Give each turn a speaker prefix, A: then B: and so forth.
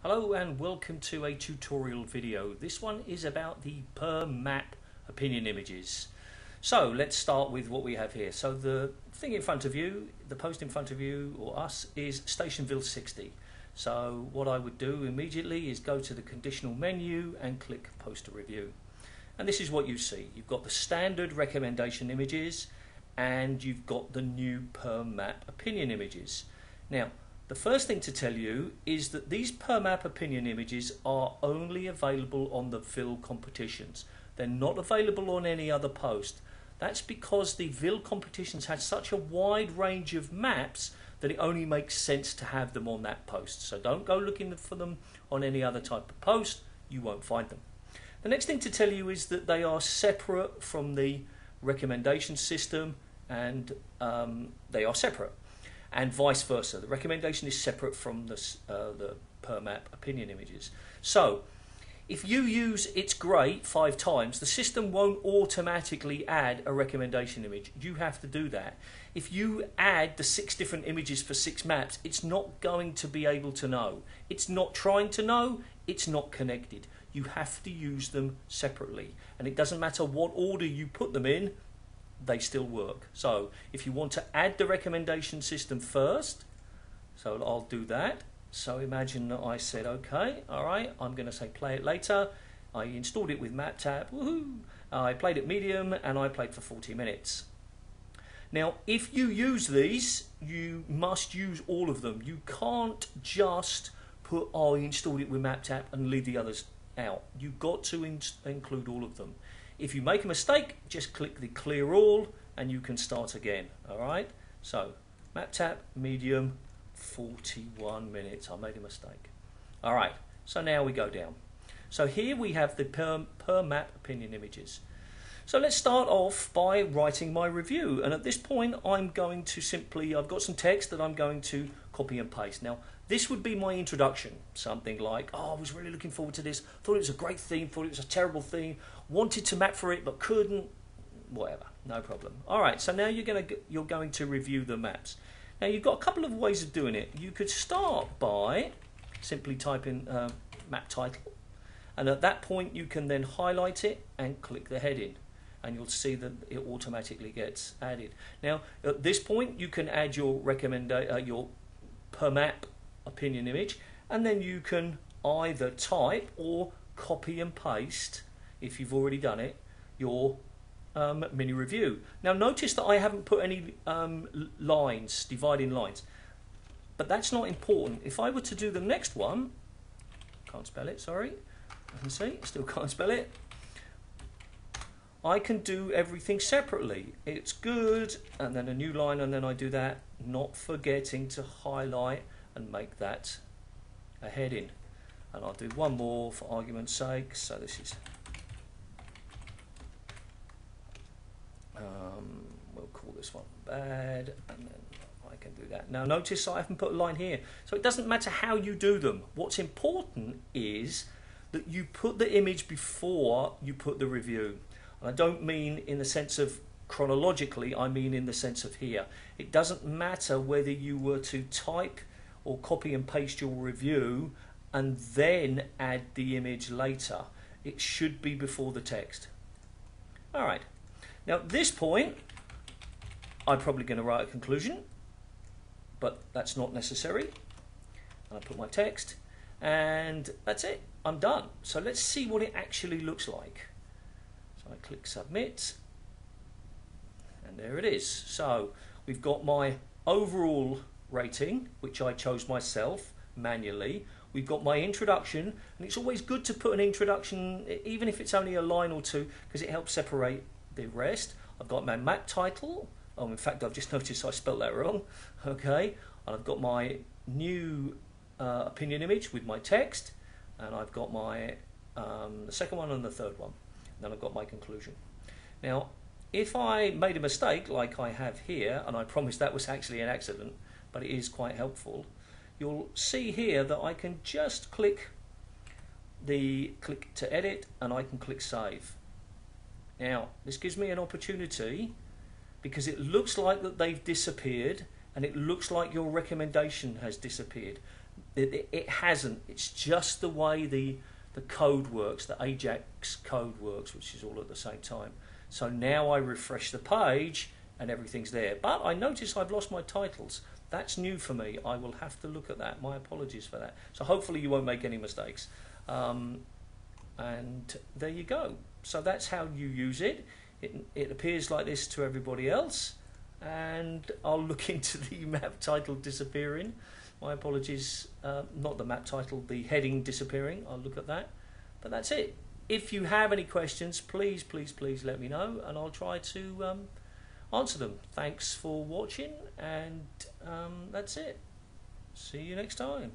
A: Hello and welcome to a tutorial video. This one is about the PerMap opinion images. So let's start with what we have here. So the thing in front of you, the post in front of you or us, is Station Ville 60. So what I would do immediately is go to the conditional menu and click Poster Review. And this is what you see. You've got the standard recommendation images and you've got the new PerMap opinion images. Now, the first thing to tell you is that these PerMap opinion images are only available on the Ville competitions. They're not available on any other post. That's because the Ville competitions had such a wide range of maps that it only makes sense to have them on that post. So don't go looking for them on any other type of post, you won't find them. The next thing to tell you is that they are separate from the recommendation system, and they are separate. And vice versa. The recommendation is separate from the PerMap opinion images. So if you use "it's great" 5 times, the system won't automatically add a recommendation image. You have to do that. If you add the 6 different images for 6 maps, it's not going to be able to know. It's not trying to know, it's not connected. You have to use them separately. And it doesn't matter what order you put them in, they still work. So if you want to add the recommendation system first, so I'll do that. So imagine that I said, okay, all right, I'm going to say play it later. I installed it with MapTap, woohoo! I played it medium and I played for 40 minutes. Now, if you use these, you must use all of them. You can't just put, oh, I installed it with MapTap and leave the others out. You've got to include all of them. If you make a mistake, just click the clear all and you can start again. Alright, so MapTap, medium, 41 minutes. I made a mistake. Alright, so now we go down. So here we have the PerMap opinion images. So let's start off by writing my review. And at this point, I'm going to simply, I've got some text that I'm going to copy and paste. Now, this would be my introduction. Something like, oh, I was really looking forward to this. Thought it was a great theme, thought it was a terrible theme. Wanted to map for it, but couldn't. Whatever, no problem. All right, so now you're going to review the maps. Now, you've got a couple of ways of doing it. You could start by simply typing map title. And at that point, you can then highlight it and click the heading. And you'll see that it automatically gets added. Now, at this point, you can add your your PerMap opinion image, and then you can either type or copy and paste, if you've already done it, your mini review. Now, notice that I haven't put any lines, dividing lines, but that's not important. If I were to do the next one, can't spell it, sorry, I can see, still can't spell it. I can do everything separately. It's good, and then a new line, and then I do that, not forgetting to highlight and make that a heading. And I'll do one more for argument's sake. So this is, we'll call this one bad, and then I can do that. Now notice I haven't put a line here. So it doesn't matter how you do them. What's important is that you put the image before you put the review. And I don't mean in the sense of chronologically, I mean in the sense of here. It doesn't matter whether you were to type or copy and paste your review and then add the image later. It should be before the text. All right. Now at this point, I'm probably going to write a conclusion, but that's not necessary. And I put my text, and that's it. I'm done. So let's see what it actually looks like. I click submit, and there it is. So we've got my overall rating, which I chose myself manually. We've got my introduction, and it's always good to put an introduction, even if it's only a line or two, because it helps separate the rest. I've got my map title. Oh, in fact, I've just noticed I spelled that wrong. Okay, and I've got my new opinion image with my text, and I've got my the second one and the third one. Then I've got my conclusion. Now, if I made a mistake like I have here, and I promise that was actually an accident, but it is quite helpful, you'll see here that I can just click to edit, and I can click save. Now, this gives me an opportunity, because it looks like that they've disappeared, and it looks like your recommendation has disappeared. it hasn't. It's just the way the code works, the Ajax code works, which is all at the same time. So now I refresh the page and everything's there. But I notice I've lost my titles. That's new for me. I will have to look at that. My apologies for that. So hopefully you won't make any mistakes. And there you go. So that's how you use it. It appears like this to everybody else. And I'll look into the map title disappearing. My apologies, not the map title, the heading disappearing. I'll look at that. But that's it. If you have any questions, please let me know, and I'll try to answer them. Thanks for watching, and that's it. See you next time.